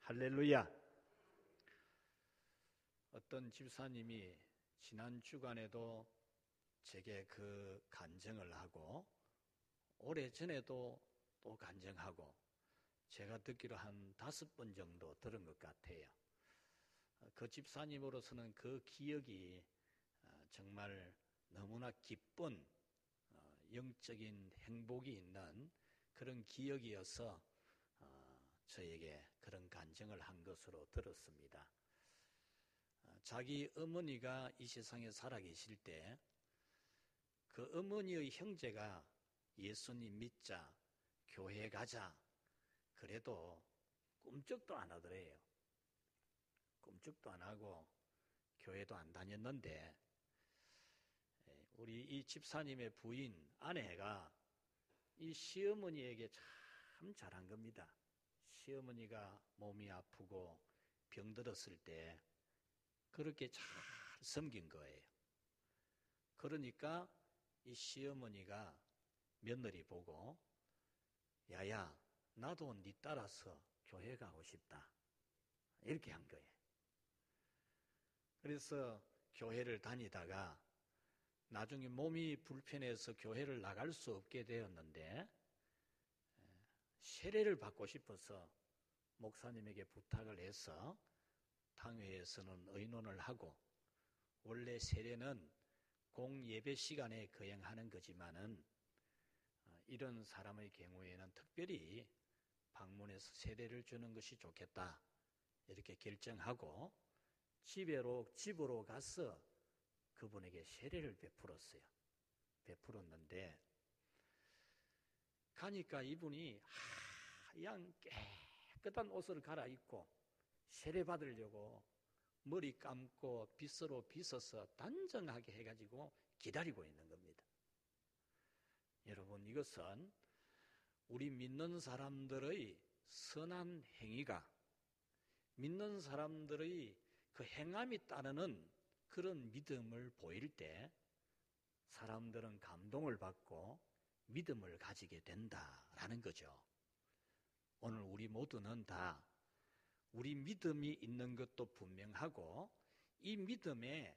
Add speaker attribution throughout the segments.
Speaker 1: 할렐루야. 어떤 집사님이 지난 주간에도 제게 그 간증을 하고 오래전에도 또 간증하고 제가 듣기로 한 5번 정도 들은 것 같아요. 그 집사님으로서는 그 기억이 정말 너무나 기쁜 영적인 행복이 있는 그런 기억이어서 저에게 그런 간증을 한 것으로 들었습니다. 자기 어머니가 이 세상에 살아계실 때 그 어머니의 형제가 예수님 믿자, 교회 가자, 그래도 꿈쩍도 안 하더래요. 꿈쩍도 안 하고 교회도 안 다녔는데 우리 이 집사님의 부인, 아내가 이 시어머니에게 참 잘한 겁니다. 시어머니가 몸이 아프고 병들었을 때 그렇게 잘 섬긴 거예요. 그러니까 이 시어머니가 며느리 보고 야야, 나도 네 따라서 교회 가고 싶다, 이렇게 한 거예요. 그래서 교회를 다니다가 나중에 몸이 불편해서 교회를 나갈 수 없게 되었는데 세례를 받고 싶어서 목사님에게 부탁을 해서 당회에서는 의논을 하고, 원래 세례는 공예배 시간에 거행하는 거지만은 이런 사람의 경우에는 특별히 방문해서 세례를 주는 것이 좋겠다, 이렇게 결정하고 집으로 가서 그분에게 세례를 베풀었어요. 베풀었는데 가니까 이분이 하얀 깨끗한 옷을 갈아입고 세례 받으려고 머리 감고 빗으로 빗어서 단정하게 해가지고 기다리고 있는 겁니다. 여러분, 이것은 우리 믿는 사람들의 선한 행위가, 믿는 사람들의 그 행함이 따르는 그런 믿음을 보일 때 사람들은 감동을 받고 믿음을 가지게 된다라는 거죠. 오늘 우리 모두는 다 우리 믿음이 있는 것도 분명하고 이 믿음에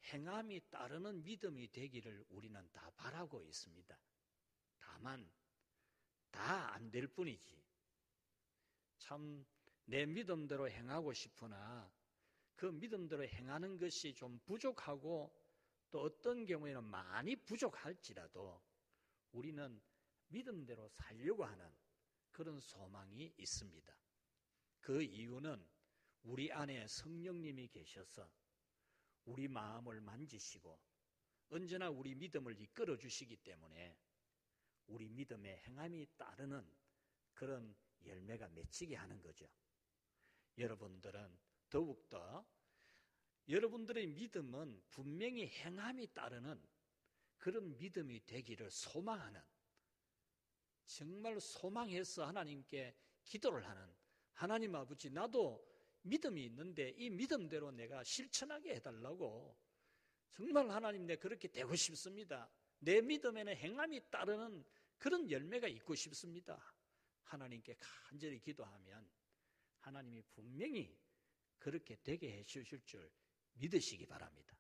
Speaker 1: 행함이 따르는 믿음이 되기를 우리는 다 바라고 있습니다. 다만 다 안 될 뿐이지. 참 내 믿음대로 행하고 싶으나 그 믿음대로 행하는 것이 좀 부족하고 또 어떤 경우에는 많이 부족할지라도 우리는 믿음대로 살려고 하는 그런 소망이 있습니다. 그 이유는 우리 안에 성령님이 계셔서 우리 마음을 만지시고 언제나 우리 믿음을 이끌어 주시기 때문에 우리 믿음의 행함이 따르는 그런 열매가 맺히게 하는 거죠. 여러분들은 더욱더 여러분들의 믿음은 분명히 행함이 따르는 그런 믿음이 되기를 소망하는, 정말 소망해서 하나님께 기도를 하는, 하나님 아버지, 나도 믿음이 있는데 이 믿음대로 내가 실천하게 해달라고, 정말 하나님, 내 그렇게 되고 싶습니다. 내 믿음에는 행함이 따르는 그런 열매가 있고 싶습니다. 하나님께 간절히 기도하면 하나님이 분명히 그렇게 되게 해주실 줄 믿으시기 바랍니다.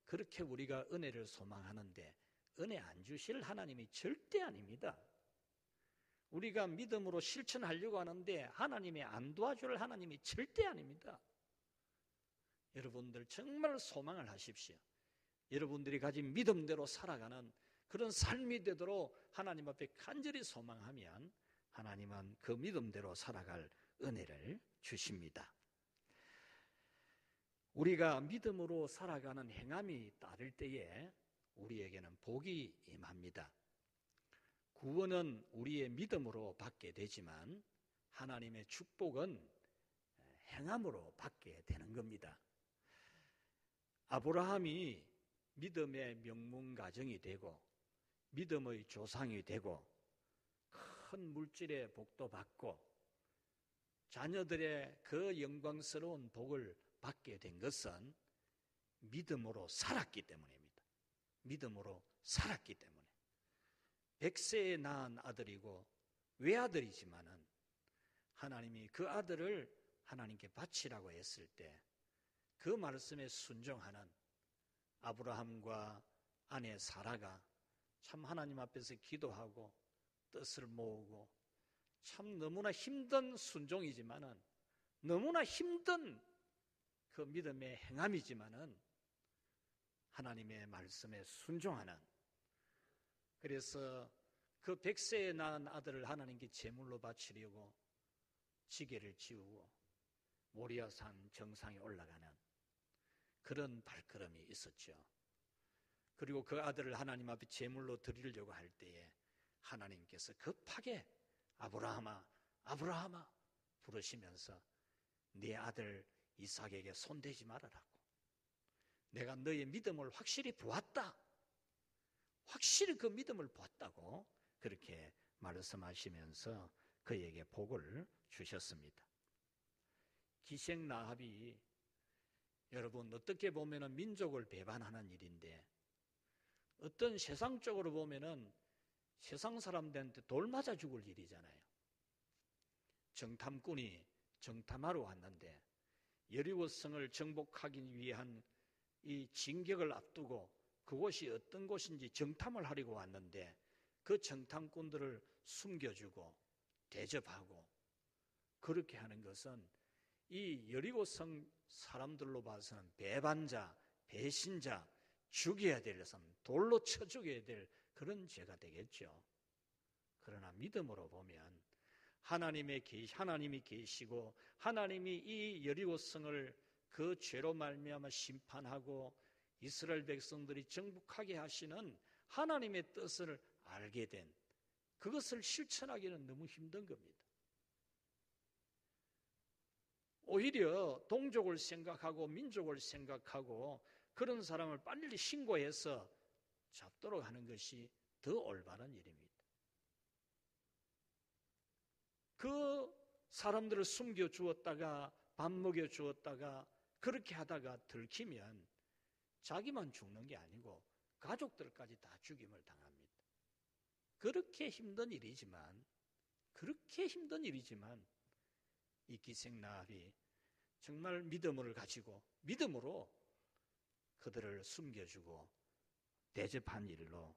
Speaker 1: 그렇게 우리가 은혜를 소망하는데 은혜 안 주실 하나님이 절대 아닙니다. 우리가 믿음으로 실천하려고 하는데 하나님이 안 도와줄 하나님이 절대 아닙니다. 여러분들 정말 소망을 하십시오. 여러분들이 가진 믿음대로 살아가는 그런 삶이 되도록 하나님 앞에 간절히 소망하면 하나님은 그 믿음대로 살아갈 은혜를 주십니다. 우리가 믿음으로 살아가는 행함이 따를 때에 우리에게는 복이 임합니다. 구원은 우리의 믿음으로 받게 되지만 하나님의 축복은 행함으로 받게 되는 겁니다. 아브라함이 믿음의 명문가정이 되고 믿음의 조상이 되고 큰 물질의 복도 받고 자녀들의 그 영광스러운 복을 받게 된 것은 믿음으로 살았기 때문입니다. 믿음으로 살았기 때문에. 100세에 낳은 아들이고 외아들이지만은 하나님이 그 아들을 하나님께 바치라고 했을 때 그 말씀에 순종하는 아브라함과 아내 사라가 참 하나님 앞에서 기도하고 뜻을 모으고 참 너무나 힘든 순종이지만은 너무나 힘든 그 믿음의 행함이지만은 하나님의 말씀에 순종하는, 그래서 그 100세에 낳은 아들을 하나님께 제물로 바치려고 지게를 지우고 모리아산 정상에 올라가는 그런 발걸음이 있었죠. 그리고 그 아들을 하나님 앞에 제물로 드리려고 할 때에 하나님께서 급하게 아브라함아 아브라함아 부르시면서 네 아들 이삭에게 손대지 말아라고, 내가 너의 믿음을 확실히 보았다, 확실히 그 믿음을 보았다고 그렇게 말씀하시면서 그에게 복을 주셨습니다. 기생 라합이 여러분 어떻게 보면 민족을 배반하는 일인데, 어떤 세상적으로 보면 세상 사람들한테 돌 맞아 죽을 일이잖아요. 정탐꾼이 정탐하러 왔는데 여리고성을 정복하기 위한 이 진격을 앞두고 그곳이 어떤 곳인지 정탐을 하려고 왔는데 그 정탐꾼들을 숨겨주고 대접하고 그렇게 하는 것은 이 여리고성 사람들로 봐서는 배반자, 배신자, 죽여야 될 사람, 돌로 쳐 죽여야 될 그런 죄가 되겠죠. 그러나 믿음으로 보면 하나님이 계시고 하나님이 이 여리고성을 그 죄로 말미암아 심판하고 이스라엘 백성들이 정복하게 하시는 하나님의 뜻을 알게 된, 그것을 실천하기는 너무 힘든 겁니다. 오히려 동족을 생각하고 민족을 생각하고 그런 사람을 빨리 신고해서 잡도록 하는 것이 더 올바른 일입니다. 그 사람들을 숨겨주었다가 밥 먹여주었다가 그렇게 하다가 들키면 자기만 죽는 게 아니고 가족들까지 다 죽임을 당합니다. 그렇게 힘든 일이지만 이 기생 라합이 정말 믿음을 가지고 믿음으로 그들을 숨겨주고 대접한 일로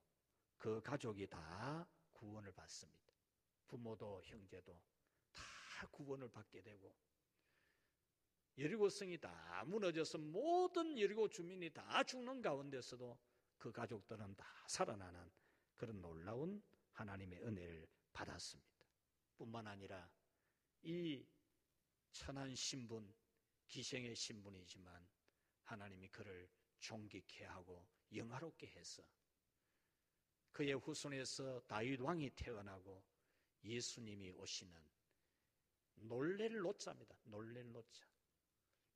Speaker 1: 그 가족이 다 구원을 받습니다. 부모도 형제도 다 구원을 받게 되고 여리고성이 다 무너져서 모든 여리고 주민이 다 죽는 가운데서도 그 가족들은 다 살아나는 그런 놀라운 하나님의 은혜를 받았습니다. 뿐만 아니라 이 천한 신분, 기생의 신분이지만 하나님이 그를 존귀케 하고 영화롭게 해서 그의 후손에서 다윗 왕이 태어나고 예수님이 오시는 놀랄 노자입니다. 놀랄 노자.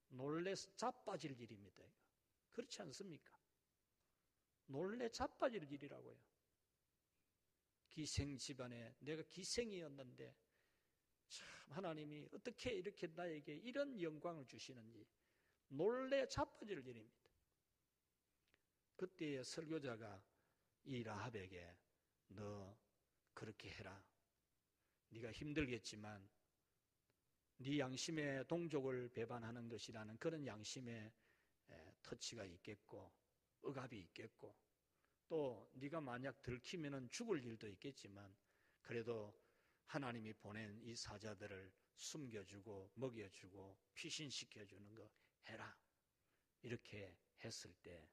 Speaker 1: 놀래서 자빠질 일입니다. 그렇지 않습니까? 놀래 자빠질 일이라고요. 기생 집안에 내가 기생이었는데 참 하나님이 어떻게 이렇게 나에게 이런 영광을 주시는지 놀래 자빠질 일입니다. 그때의 설교자가 이 라합에게 너 그렇게 해라. 네가 힘들겠지만 네 양심의 동족을 배반하는 것이라는 그런 양심의 터치가 있겠고 억압이 있겠고 또 네가 만약 들키면 죽을 일도 있겠지만 그래도 하나님이 보낸 이 사자들을 숨겨주고 먹여주고 피신시켜주는 거 해라. 이렇게 했을 때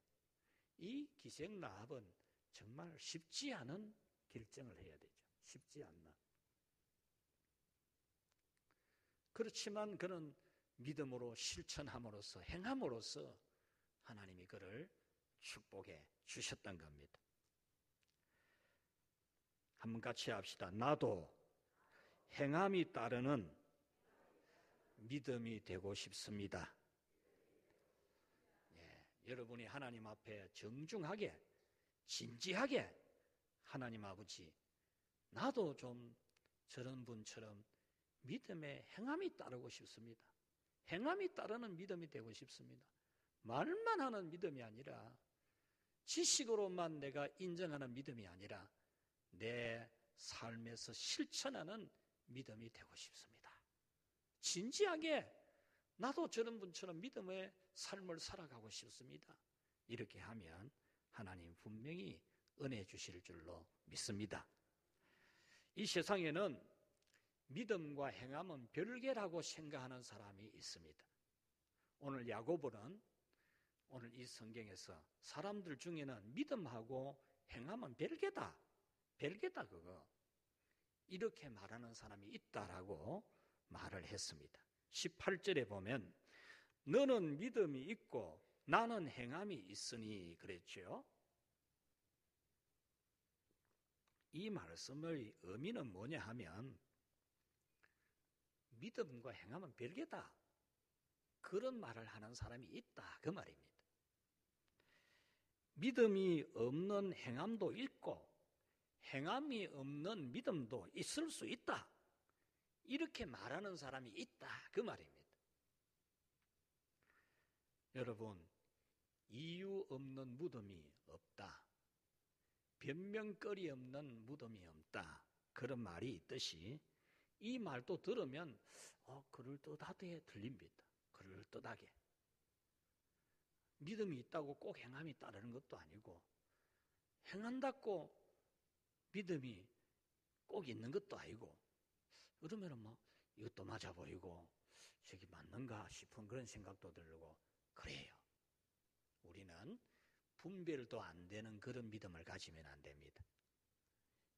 Speaker 1: 이 기생 라합은 정말 쉽지 않은 결정을 해야 되죠. 쉽지 않나. 그렇지만 그는 믿음으로 실천함으로써 행함으로써 하나님이 그를 축복해 주셨던 겁니다. 한번 같이 합시다. 나도 행함이 따르는 믿음이 되고 싶습니다. 여러분이 하나님 앞에 정중하게 진지하게 하나님 아버지 나도 좀 저런 분처럼 믿음의 행함이 따르고 싶습니다. 행함이 따르는 믿음이 되고 싶습니다. 말만 하는 믿음이 아니라 지식으로만 내가 인정하는 믿음이 아니라 내 삶에서 실천하는 믿음이 되고 싶습니다. 진지하게 나도 저런 분처럼 믿음의 삶을 살아가고 싶습니다. 이렇게 하면 하나님 분명히 은혜 주실 줄로 믿습니다. 이 세상에는 믿음과 행함은 별개라고 생각하는 사람이 있습니다. 오늘 야고보는 오늘 이 성경에서 사람들 중에는 믿음하고 행함은 별개다 그거 이렇게 말하는 사람이 있다라고 말을 했습니다. 18절에 보면 너는 믿음이 있고 나는 행함이 있으니 그랬죠. 이 말씀의 의미는 뭐냐 하면 믿음과 행함은 별개다 그런 말을 하는 사람이 있다 그 말입니다. 믿음이 없는 행함도 있고 행함이 없는 믿음도 있을 수 있다 이렇게 말하는 사람이 있다 그 말입니다. 여러분, 이유 없는 믿음이 없다, 변명거리 없는 믿음이 없다 그런 말이 있듯이 이 말도 들으면 그럴듯하게 들립니다. 그럴듯하게 믿음이 있다고 꼭 행함이 따르는 것도 아니고 행한다고 믿음이 꼭 있는 것도 아니고 그러면 이것도 맞아 보이고 저기 맞는가 싶은 그런 생각도 들고 그래요. 우리는 분별도 안 되는 그런 믿음을 가지면 안 됩니다.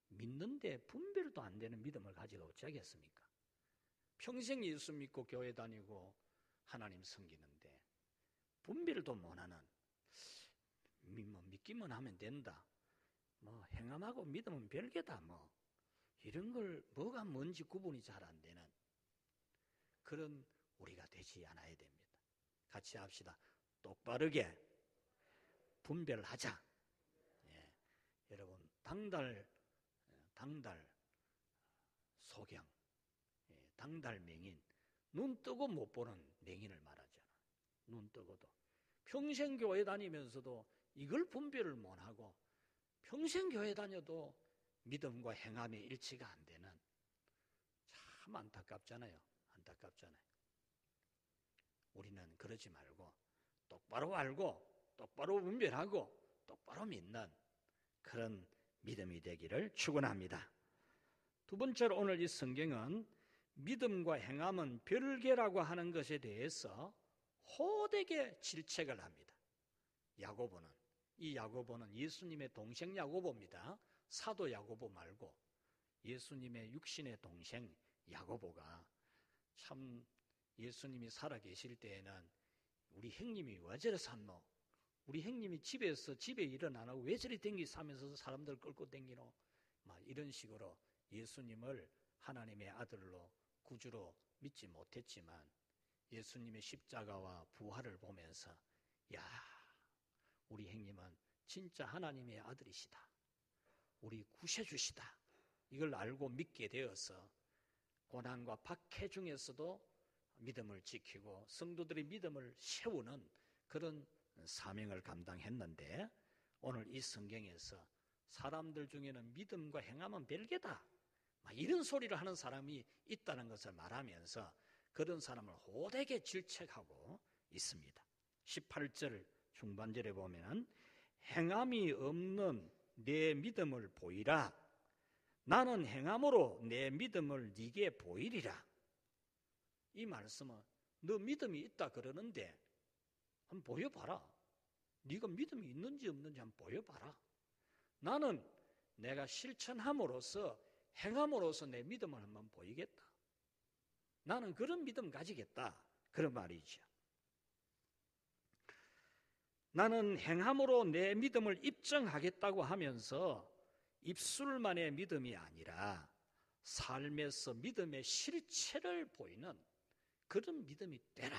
Speaker 1: 믿는데 분별도 안 되는 믿음을 가지고 어쩌겠습니까? 평생 예수 믿고 교회 다니고 하나님 섬기는데 분별도 못하는 믿기만 하면 된다, 행함하고 믿음은 별개다, 이런 걸 뭐가 뭔지 구분이 잘 안 되는 그런 우리가 되지 않아야 됩니다. 같이 합시다. 똑바르게 분별하자. 예. 여러분 당달 소경, 당달 맹인, 눈 뜨고 못 보는 맹인을 말하잖아. 눈 뜨고도 평생 교회 다니면서도 이걸 분별을 못하고 평생 교회 다녀도 믿음과 행함의 일치가 안 되는, 참 안타깝잖아요. 우리는 그러지 말고 똑바로 알고 똑바로 분별하고 똑바로 믿는 그런 믿음이 되기를 축원합니다. 두 번째로 오늘 이 성경은 믿음과 행함은 별개라고 하는 것에 대해서 호되게 질책을 합니다. 야고보는 예수님의 동생 야고보입니다. 사도 야고보 말고 예수님의 육신의 동생 야고보가 참 예수님이 살아계실 때에는 우리 형님이 왜 저래 샀노? 우리 형님이 집에 일 안 하고 왜 저리 사면서 사람들 끌고 댕기노? 이런 식으로 예수님을 하나님의 아들로 구주로 믿지 못했지만 예수님의 십자가와 부활을 보면서 우리 형님은 진짜 하나님의 아들이시다, 우리 구세주시다, 이걸 알고 믿게 되어서 고난과 박해 중에서도 믿음을 지키고 성도들의 믿음을 세우는 그런 사명을 감당했는데 오늘 이 성경에서 사람들 중에는 믿음과 행함은 별개다 이런 소리를 하는 사람이 있다는 것을 말하면서 그런 사람을 호되게 질책하고 있습니다. 18절 중반절에 보면 행함이 없는 내 믿음을 보이라, 나는 행함으로 내 믿음을 네게 보이리라. 이 말씀은 너 믿음이 있다 그러는데 한번 보여봐라. 네가 믿음이 있는지 없는지 한번 보여봐라. 나는 내가 실천함으로써 행함으로써 내 믿음을 한번 보이겠다. 나는 그런 믿음 가지겠다. 그런 말이죠. 나는 행함으로 내 믿음을 입증하겠다고 하면서 입술만의 믿음이 아니라 삶에서 믿음의 실체를 보이는 그런 믿음이 되라.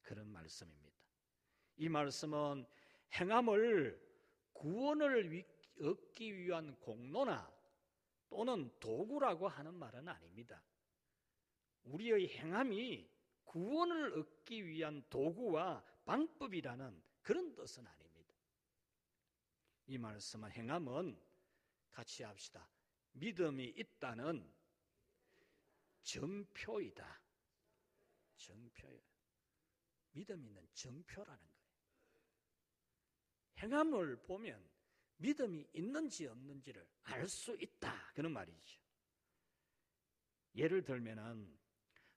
Speaker 1: 그런 말씀입니다. 이 말씀은 행함을 구원을 얻기 위한 공로나 또는 도구라고 하는 말은 아닙니다. 우리의 행함이 구원을 얻기 위한 도구와 방법이라는 그런 뜻은 아닙니다. 이 말씀은 행함은 같이 합시다. 믿음이 있다는 증표이다. 정표예요. 믿음 있는 정표라는 거예요. 행함을 보면 믿음이 있는지 없는지를 알 수 있다, 그런 말이죠. 예를 들면은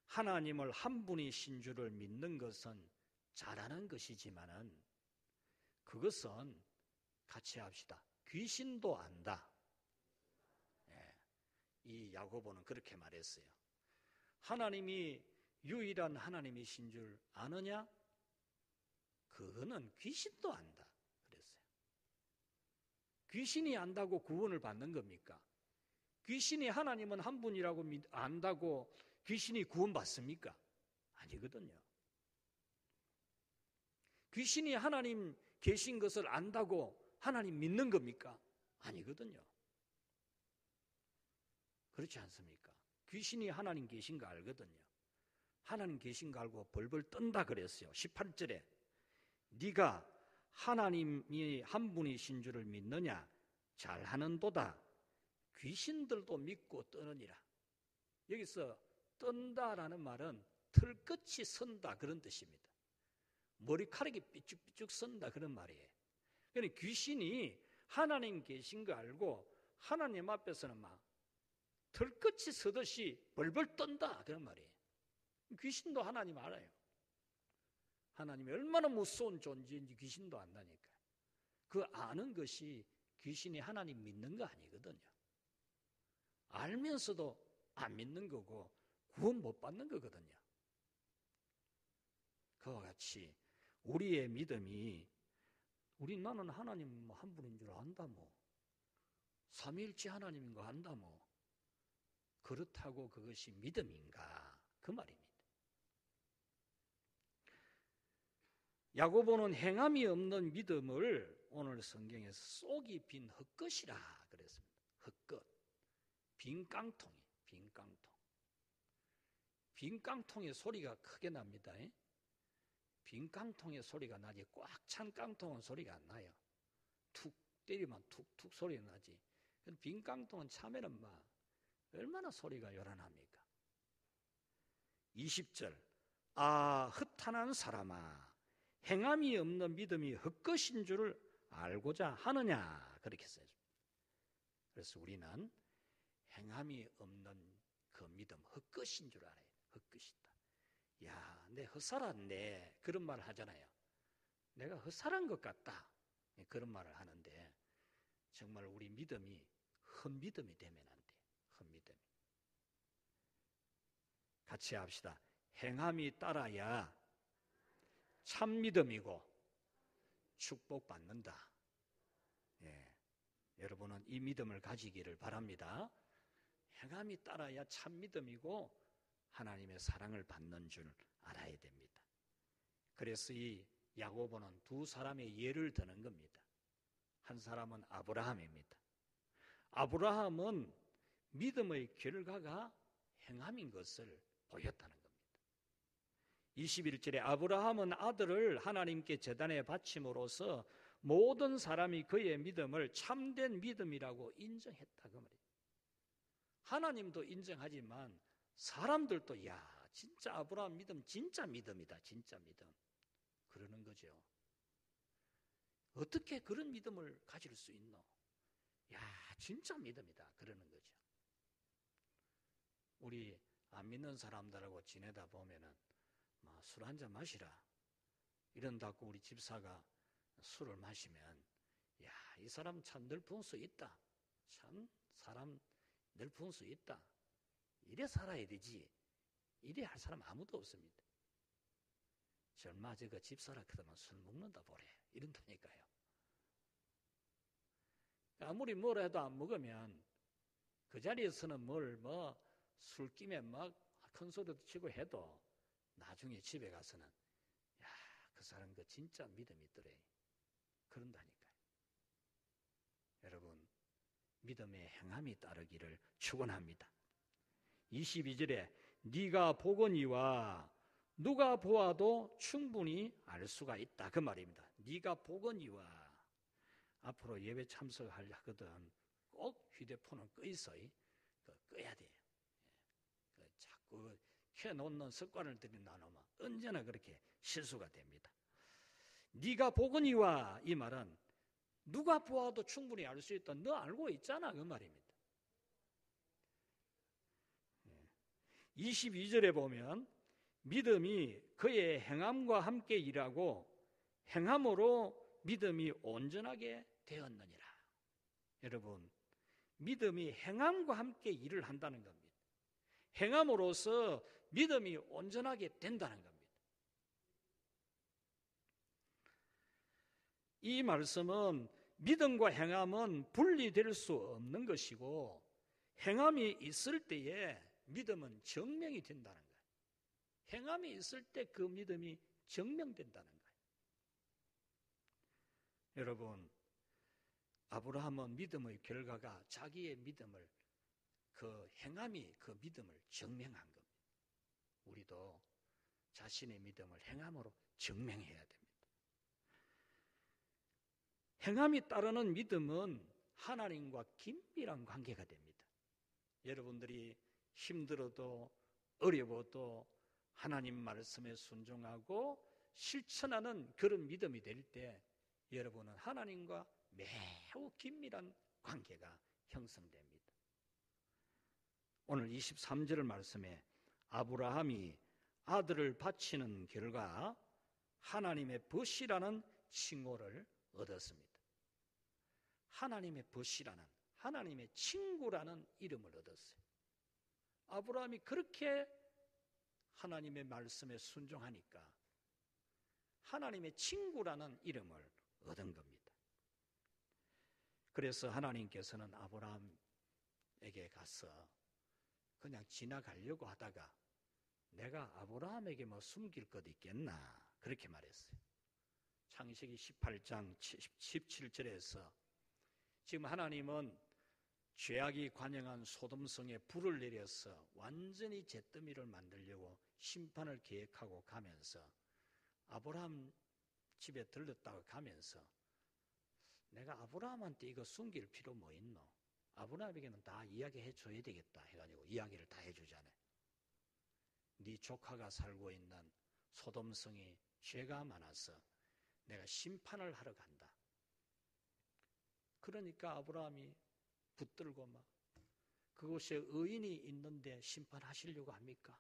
Speaker 1: 하나님을 한 분이신 줄을 믿는 것은 잘하는 것이지만은 그것은 같이 합시다. 귀신도 안다. 예, 이 야고보는 그렇게 말했어요. 하나님이 유일한 하나님이신 줄 아느냐? 그거는 귀신도 안다 그랬어요. 귀신이 안다고 구원을 받는 겁니까? 귀신이 하나님은 한 분이라고 안다고 귀신이 구원받습니까? 아니거든요. 귀신이 하나님 계신 것을 안다고 하나님 믿는 겁니까? 아니거든요. 그렇지 않습니까? 귀신이 하나님 계신 거 알거든요. 하나님 계신 거 알고 벌벌 떤다 그랬어요. 18절에 네가 하나님이 한 분이신 줄을 믿느냐? 잘하는도다. 귀신들도 믿고 떠느니라. 여기서 떤다라는 말은 털끝이 선다 그런 뜻입니다. 머리카락이 삐쭉삐쭉 선다 그런 말이에요. 그러니까 귀신이 하나님 계신 거 알고 하나님 앞에서는 막 털끝이 서듯이 벌벌 떤다 그런 말이에요. 귀신도 하나님 알아요. 하나님이 얼마나 무서운 존재인지 귀신도 안다니까. 그 아는 것이 귀신이 하나님 믿는 거 아니거든요. 알면서도 안 믿는 거고 구원 못 받는 거거든요. 그와 같이 우리의 믿음이 나는 하나님 한 분인 줄 안다 뭐 삼위일체 하나님인 거 안다 뭐 그렇다고 그것이 믿음인가 그 말입니다. 야고보는 행함이 없는 믿음을 오늘 성경에서 쏙이 빈 헛것이라 그랬습니다. 헛것. 빈 깡통이에요. 빈 깡통. 빈 깡통의 소리가 크게 납니다. 빈 깡통의 소리가 나지 꽉 찬 깡통은 소리가 안 나요. 툭 때리면 툭툭 소리가 나지. 빈 깡통은 차면은 막 얼마나 소리가 요란합니까? 20절 아 헛하는 사람아 행함이 없는 믿음이 헛것인 줄을 알고자 하느냐 그렇게 써요. 그래서 우리는 행함이 없는 그 믿음 헛것인 줄 알아요. 헛것이다. 야, 내 헛살았네 그런 말을 하잖아요. 내가 헛살한 것 같다 그런 말을 하는데 정말 우리 믿음이 헛믿음이 되면 안 돼. 헛믿음이. 같이 합시다. 행함이 따라야 참 믿음이고 축복받는다. 예, 여러분은 이 믿음을 가지기를 바랍니다. 행함이 따라야 참 믿음이고 하나님의 사랑을 받는 줄 알아야 됩니다. 그래서 이 야고보는 두 사람의 예를 드는 겁니다. 한 사람은 아브라함입니다. 아브라함은 믿음의 결과가 행함인 것을 보였다는 겁니다. 21절에 아브라함은 아들을 하나님께 제단에 바침으로써 모든 사람이 그의 믿음을 참된 믿음이라고 인정했다 그 말이에요. 하나님도 인정하지만 사람들도 야 진짜 아브라함 믿음 진짜 믿음이다 진짜 믿음 그러는 거죠. 어떻게 그런 믿음을 가질 수 있노? 야 진짜 믿음이다 그러는 거죠. 우리 안 믿는 사람들하고 지내다 보면은 술 한잔 마시라 이런다고 우리 집사가 술을 마시면 야 이 사람 참 넓은 수 있다 참 사람 넓은 수 있다 이래 살아야 되지 이래 할 사람 아무도 없습니다. 얼마 저거 집사라 그러면 술 먹는다 보래 이런다니까요. 아무리 뭘 해도 안 먹으면 그 자리에서는 술김에 막 큰 소리도 치고 해도 나중에 집에 가서는 야 그 사람 그 진짜 믿음이 있더래 그런다니까요. 여러분 믿음의 행함이 따르기를 축원합니다. 22절에 네가 보거니와 누가 보아도 충분히 알 수가 있다 그 말입니다. 네가 보거니와 앞으로 예배 참석하거든 꼭 휴대폰을 꺼 있어요. 꺼야 돼요. 자꾸 해놓는 습관을 들인다면 언제나 그렇게 실수가 됩니다. 네가 보거니와 이 말은 누가 보아도 충분히 알 수 있다. 너 알고 있잖아 그 말입니다. 22절에 보면 믿음이 그의 행함과 함께 일하고 행함으로 믿음이 온전하게 되었느니라. 여러분, 믿음이 행함과 함께 일을 한다는 겁니다. 행함으로써 믿음이 온전하게 된다는 겁니다. 이 말씀은 믿음과 행함은 분리될 수 없는 것이고 행함이 있을 때에 믿음은 증명이 된다는 거예요. 행함이 있을 때 그 믿음이 증명된다는 거예요. 여러분, 아브라함은 믿음의 결과가 자기의 믿음을 그 행함이 그 믿음을 증명한 겁니다. 우리도 자신의 믿음을 행함으로 증명해야 됩니다. 행함이 따르는 믿음은 하나님과 긴밀한 관계가 됩니다. 여러분들이 힘들어도 어려워도 하나님 말씀에 순종하고 실천하는 그런 믿음이 될 때 여러분은 하나님과 매우 긴밀한 관계가 형성됩니다. 오늘 23절 말씀에 아브라함이 아들을 바치는 결과 하나님의 벗이라는 칭호를 얻었습니다. 하나님의 벗이라는, 하나님의 친구라는 이름을 얻었어요. 아브라함이 그렇게 하나님의 말씀에 순종하니까 하나님의 친구라는 이름을 얻은 겁니다. 그래서 하나님께서는 아브라함에게 가서 그냥 지나가려고 하다가 내가 아브라함에게 뭐 숨길 것 있겠나 그렇게 말했어요. 창세기 18장 17절에서 지금 하나님은 죄악이 관영한 소돔성에 불을 내려서 완전히 잿더미를 만들려고 심판을 계획하고 가면서 아브라함 집에 들렀다가 가면서 내가 아브라함한테 이거 숨길 필요 뭐 있노? 아브라함에게는 다 이야기해 줘야 되겠다 해가지고 이야기를 다 해주잖아요. 네 조카가 살고 있는 소돔성이 죄가 많아서 내가 심판을 하러 간다. 그러니까 아브라함이 붙들고 막 그곳에 의인이 있는데 심판하시려고 합니까?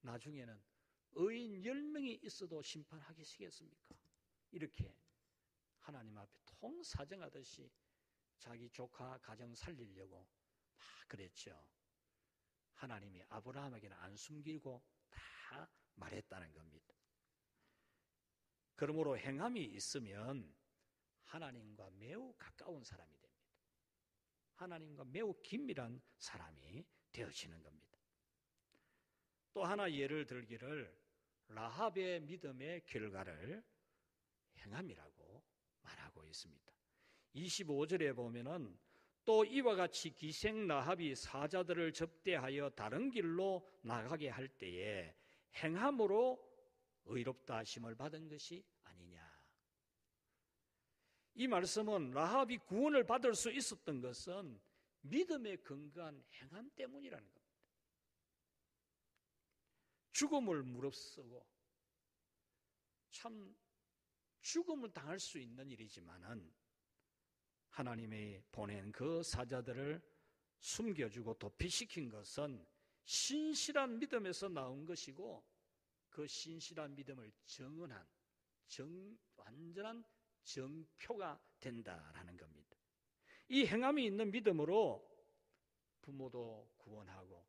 Speaker 1: 나중에는 의인 10명이 있어도 심판하시겠습니까? 이렇게 하나님 앞에 통사정하듯이 자기 조카 가정 살리려고 막 그랬죠. 하나님이 아브라함에게는 안 숨기고 다 말했다는 겁니다. 그러므로 행함이 있으면 하나님과 매우 가까운 사람이 됩니다. 하나님과 매우 긴밀한 사람이 되어지는 겁니다. 또 하나 예를 들기를 라합의 믿음의 결과를 행함이라고 말하고 있습니다. 25절에 보면은 또 이와 같이 기생 라합이 사자들을 접대하여 다른 길로 나가게 할 때에 행함으로 의롭다 하심을 받은 것이 아니냐. 이 말씀은 라합이 구원을 받을 수 있었던 것은 믿음에 근거한 행함 때문이라는 겁니다. 죽음을 무릅쓰고 참 죽음을 당할 수 있는 일이지만은 하나님이 보낸 그 사자들을 숨겨주고 도피시킨 것은 신실한 믿음에서 나온 것이고 그 신실한 믿음을 증언한 완전한 정표가 된다라는 겁니다. 이 행함이 있는 믿음으로 부모도 구원하고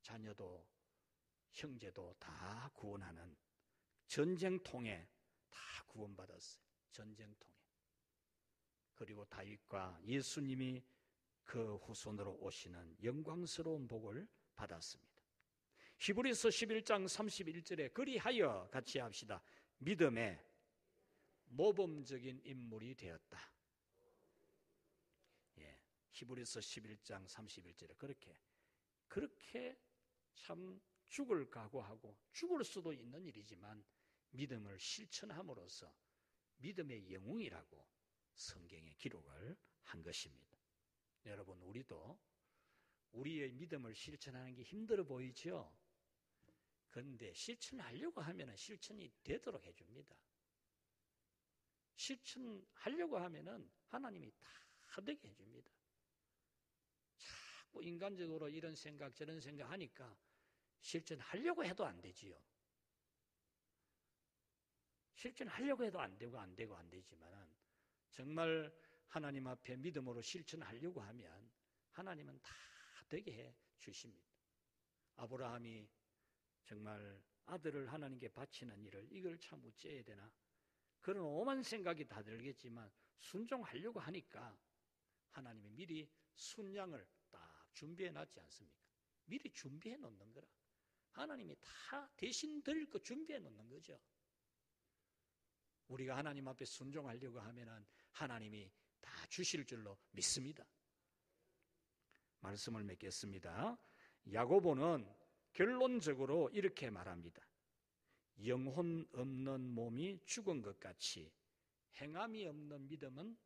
Speaker 1: 자녀도 형제도 다 구원하는 전쟁통에 다 구원받았어요. 전쟁통에. 그리고 다윗과 예수님이 그 후손으로 오시는 영광스러운 복을 받았습니다. 히브리서 11장 31절에 그리하여 같이 합시다. 믿음의 모범적인 인물이 되었다. 예, 히브리서 11장 31절에 그렇게 참 죽을 각오하고 죽을 수도 있는 일이지만 믿음을 실천함으로써 믿음의 영웅이라고 성경에 기록을 한 것입니다. 여러분, 우리도 우리의 믿음을 실천하는 게 힘들어 보이죠? 그런데 실천하려고 하면 실천이 되도록 해줍니다. 실천하려고 하면 하나님이 다 되게 해줍니다. 자꾸 인간적으로 이런 생각 저런 생각 하니까 실천하려고 해도 안 되지요. 실천하려고 해도 안 되지만은 정말 하나님 앞에 믿음으로 실천하려고 하면 하나님은 다 되게 해 주십니다. 아브라함이 정말 아들을 하나님께 바치는 일을 이걸 참 어찌해야 되나 그런 오만 생각이 다 들겠지만 순종하려고 하니까 하나님이 미리 순양을 딱 준비해 놨지 않습니까? 미리 준비해 놓는 거라. 하나님이 다 대신 드릴 거 준비해 놓는 거죠. 우리가 하나님 앞에 순종하려고 하면은 하나님이 다 주실 줄로 믿습니다. 말씀을 맺겠습니다. 야고보는 결론적으로 이렇게 말합니다. 영혼 없는 몸이 죽은 것 같이 행함이 없는 믿음은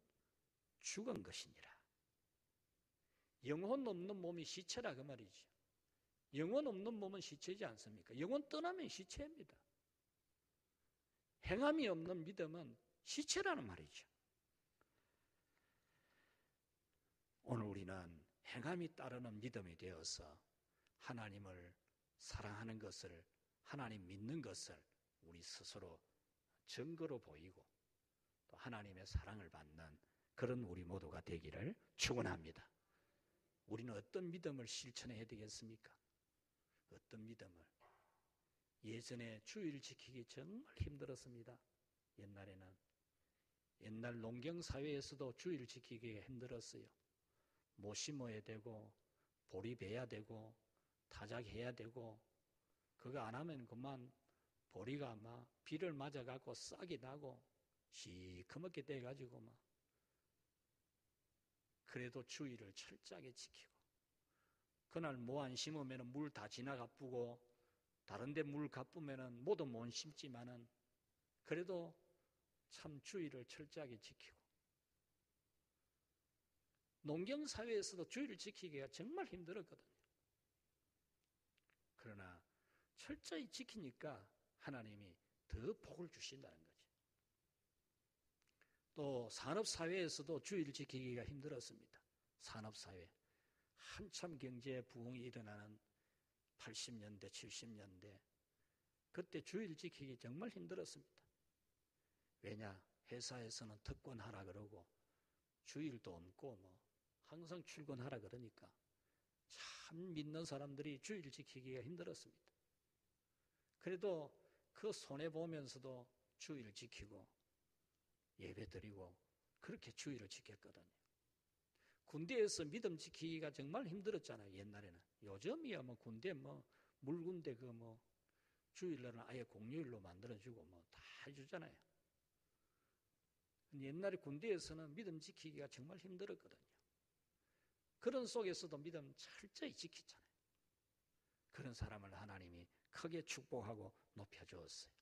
Speaker 1: 죽은 것이니라. 영혼 없는 몸이 시체라 그 말이죠. 영혼 없는 몸은 시체지 않습니까? 영혼 떠나면 시체입니다. 행함이 없는 믿음은 시체라는 말이죠. 오늘 우리는 행함이 따르는 믿음이 되어서 하나님을 사랑하는 것을, 하나님 믿는 것을 우리 스스로 증거로 보이고 또 하나님의 사랑을 받는 그런 우리 모두가 되기를 축원합니다. 우리는 어떤 믿음을 실천해야 되겠습니까? 어떤 믿음을? 예전에 주일 지키기 정말 힘들었습니다. 옛날 농경사회에서도 주일 지키기가 힘들었어요. 못 심어야 되고 보리배야 되고 타작해야 되고 그거 안 하면 그만 보리가 막 비를 맞아갖고 싹이 나고 시커멓게 돼가지고 막 그래도 주일을 철저하게 지키고 그날 뭐 안 심으면 물 다 지나가 뿌고 다른 데 물 가쁘면 모두 못 심지만은 그래도 참 주일을 철저하게 지키고 농경사회에서도 주일을 지키기가 정말 힘들었거든요. 그러나 철저히 지키니까 하나님이 더 복을 주신다는 거죠. 또 산업사회에서도 주일을 지키기가 힘들었습니다. 산업사회. 한참 경제 부흥이 일어나는 80년대, 70년대 그때 주일 지키기 정말 힘들었습니다. 왜냐? 회사에서는 특권하라 그러고 주일도 없고 뭐 항상 출근하라 그러니까 참 믿는 사람들이 주일 지키기가 힘들었습니다. 그래도 그 손해보면서도 주일 지키고 예배 드리고 그렇게 주일을 지켰거든요. 군대에서 믿음 지키기가 정말 힘들었잖아요. 옛날에는. 요즘이야 뭐 군대 뭐 물군대 그 뭐 주일날은 아예 공휴일로 만들어주고 뭐 다 해주잖아요. 옛날에 군대에서는 믿음 지키기가 정말 힘들었거든요. 그런 속에서도 믿음 철저히 지키잖아요. 그런 사람을 하나님이 크게 축복하고 높여주었어요.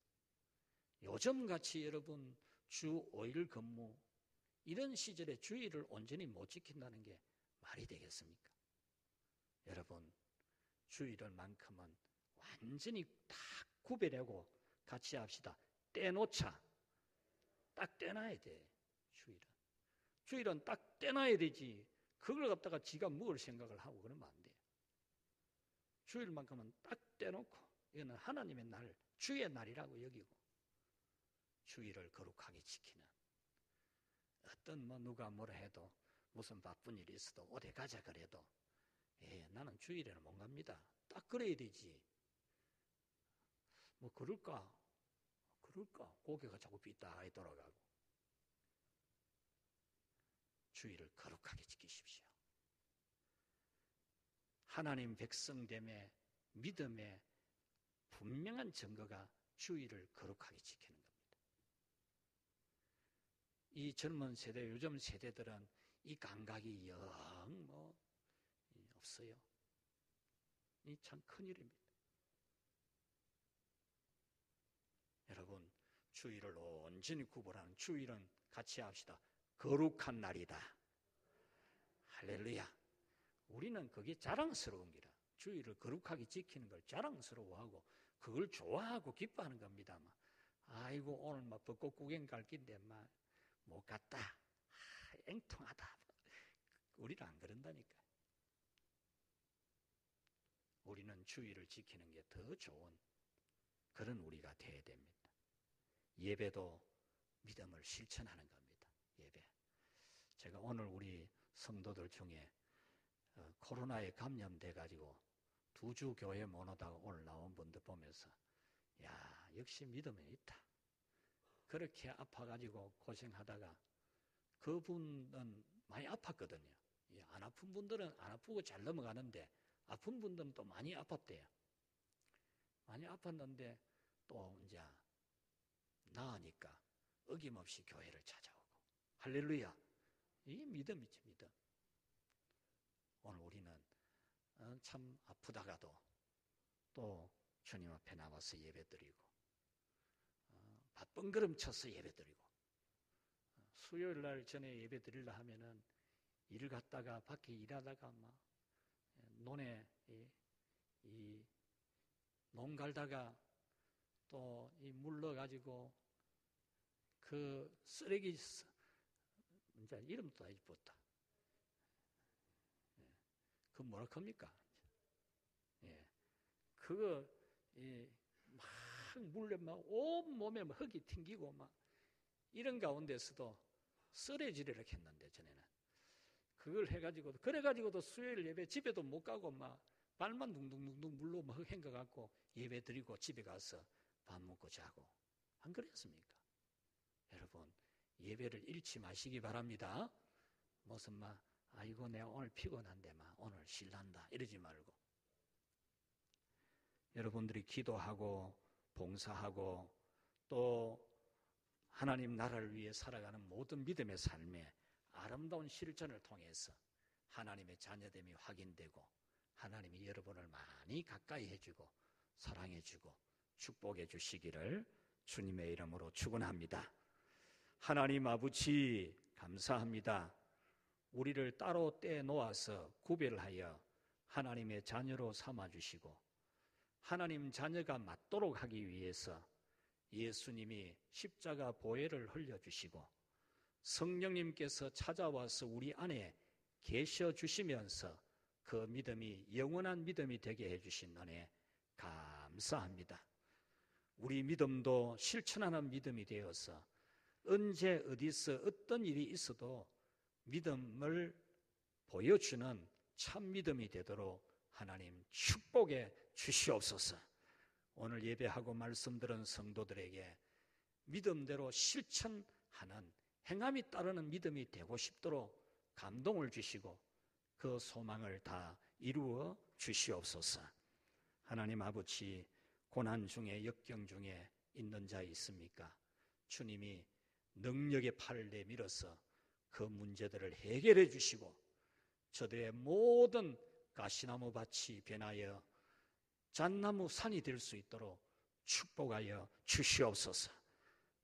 Speaker 1: 요즘같이 여러분 주 5일 근무 이런 시절에 주일을 온전히 못 지킨다는 게 말이 되겠습니까? 여러분 주일을 만큼은 완전히 딱 구별하고 같이 합시다. 떼놓자. 딱 떼놔야 돼. 주일은 딱 떼놔야 되지. 그걸 갖다가 지가 먹을 생각을 하고 그러면 안 돼요. 주일만큼은 딱 떼놓고 이거는 하나님의 날, 주의 날이라고 여기고 주일을 거룩하게 지키는 어떤 뭐 누가 뭐라 해도 무슨 바쁜 일이 있어도 어디 가자 그래도 나는 주일에는 못 갑니다. 딱 그래야 되지. 뭐 그럴까 고개가 자꾸 삐딱하게 돌아가고 주일을 거룩하게 지키십시오. 하나님 백성됨의 믿음의 분명한 증거가 주일을 거룩하게 지키는 겁니다. 이 젊은 세대, 요즘 세대들은 이 감각이 영 뭐 없어요. 이 참 큰일입니다. 여러분 주일을 온전히 구분하는 주일은 같이 합시다. 거룩한 날이다. 할렐루야. 우리는 그게 자랑스러운 기라. 주일을 거룩하게 지키는 걸 자랑스러워하고 그걸 좋아하고 기뻐하는 겁니다. 아이고 오늘 벚꽃 구경 갈 긴데 못 갔다. 앵통하다. 우리는 안 그런다니까. 우리는 주의를 지키는 게 더 좋은 그런 우리가 되어야 됩니다. 예배도 믿음을 실천하는 겁니다. 예배. 제가 오늘 우리 성도들 중에 코로나에 감염돼가지고 2주 교회 못 오다가 오늘 나온 분들 보면서 야, 역시 믿음은 있다. 그렇게 아파가지고 고생하다가 그분은 많이 아팠거든요. 안 아픈 분들은 안 아프고 잘 넘어가는데 아픈 분들은 또 많이 아팠대요. 많이 아팠는데 또 이제 나으니까 어김없이 교회를 찾아오고 할렐루야. 이 믿음이지 믿음. 오늘 우리는 참 아프다가도 또 주님 앞에 나와서 예배드리고 바쁜걸음 쳐서 예배드리고 수요일 날 전에 예배드리려 하면은 일 갔다가 밖에 일하다가 논에 농 갈다가 또 물 넣어가지고 그 쓰레기 이제 이름도 다 잊었다. 그 뭐라 합니까? 예, 그거 막 물에 온 몸에 흙이 튕기고 이런 가운데서도 쓰레지를 했는데 전에는 그걸 해가지고 그래가지고도 수요일 예배 집에도 못 가고 발만 둥둥둥둥 물로 헹궈갖고 예배 드리고 집에 가서 밥 먹고 자고 안 그랬습니까? 여러분 예배를 잃지 마시기 바랍니다. 무슨 아이고 내가 오늘 피곤한데 오늘 쉴란다 이러지 말고 여러분들이 기도하고 봉사하고 또 하나님 나라를 위해 살아가는 모든 믿음의 삶에 아름다운 실천을 통해서 하나님의 자녀됨이 확인되고 하나님이 여러분을 많이 가까이 해주고 사랑해주고 축복해 주시기를 주님의 이름으로 축원합니다. 하나님 아버지 감사합니다. 우리를 따로 떼놓아서 구별하여 하나님의 자녀로 삼아주시고 하나님 자녀가 맞도록 하기 위해서 예수님이 십자가 보혈을 흘려주시고 성령님께서 찾아와서 우리 안에 계셔 주시면서 그 믿음이 영원한 믿음이 되게 해주신 은혜 감사합니다. 우리 믿음도 실천하는 믿음이 되어서 언제 어디서 어떤 일이 있어도 믿음을 보여주는 참 믿음이 되도록 하나님 축복해 주시옵소서. 오늘 예배하고 말씀 들은 성도들에게 믿음대로 실천하는 행함이 따르는 믿음이 되고 싶도록 감동을 주시고 그 소망을 다 이루어 주시옵소서. 하나님 아버지 고난 중에 역경 중에 있는 자 있습니까? 주님이 능력의 팔을 내밀어서 그 문제들을 해결해 주시고 저들의 모든 가시나무 밭이 변하여 잣나무 산이 될 수 있도록 축복하여 주시옵소서.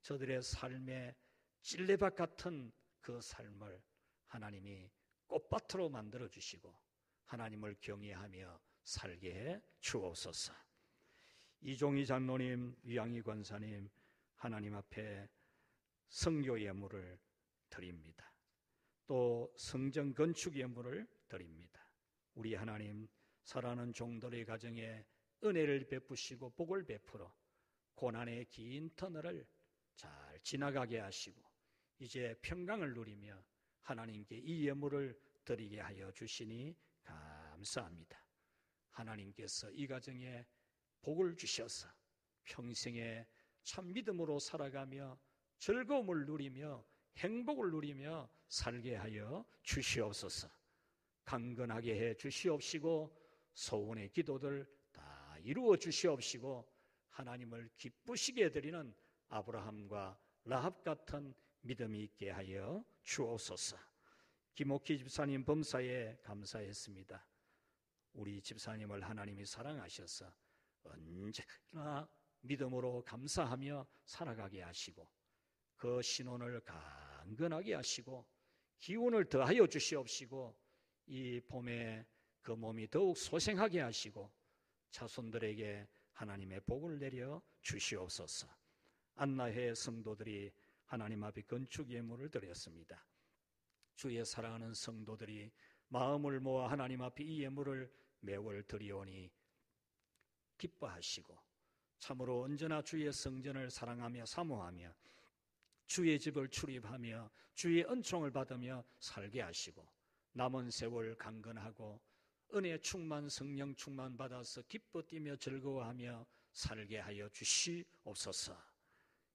Speaker 1: 저들의 삶의 찔레밭 같은 그 삶을 하나님이 꽃밭으로 만들어 주시고 하나님을 경외하며 살게 해 주옵소서. 이종희 장로님, 위양희 권사님 하나님 앞에 성교 예물을 드립니다. 또 성전 건축 예물을 드립니다. 우리 하나님 사랑하는 종들의 가정에 은혜를 베푸시고 복을 베풀어 고난의 긴 터널을 잘 지나가게 하시고 이제 평강을 누리며 하나님께 이 예물을 드리게 하여 주시니 감사합니다. 하나님께서 이 가정에 복을 주셔서 평생에 참 믿음으로 살아가며 즐거움을 누리며 행복을 누리며 살게 하여 주시옵소서. 강건하게 해 주시옵시고 소원의 기도들 다 이루어 주시옵시고 하나님을 기쁘시게 해드리는 아브라함과 라합 같은 믿음이 있게 하여 주옵소서. 김옥희 집사님 범사에 감사했습니다. 우리 집사님을 하나님이 사랑하셔서 언제나 믿음으로 감사하며 살아가게 하시고 그 신혼을 강건하게 하시고 기운을 더하여 주시옵시고 이 봄에 그 몸이 더욱 소생하게 하시고 자손들에게 하나님의 복을 내려 주시옵소서. 안나회 성도들이 하나님 앞에 건축 예물을 드렸습니다. 주의 사랑하는 성도들이 마음을 모아 하나님 앞에 이 예물을 매월 드리오니 기뻐하시고 참으로 언제나 주의 성전을 사랑하며 사모하며 주의 집을 출입하며 주의 은총을 받으며 살게 하시고 남은 세월 강건하고 은혜 충만 성령 충만 받아서 기뻐 뛰며 즐거워하며 살게 하여 주시옵소서.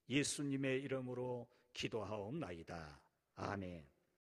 Speaker 1: 예수님의 이름으로 기도하옵나이다. 아멘.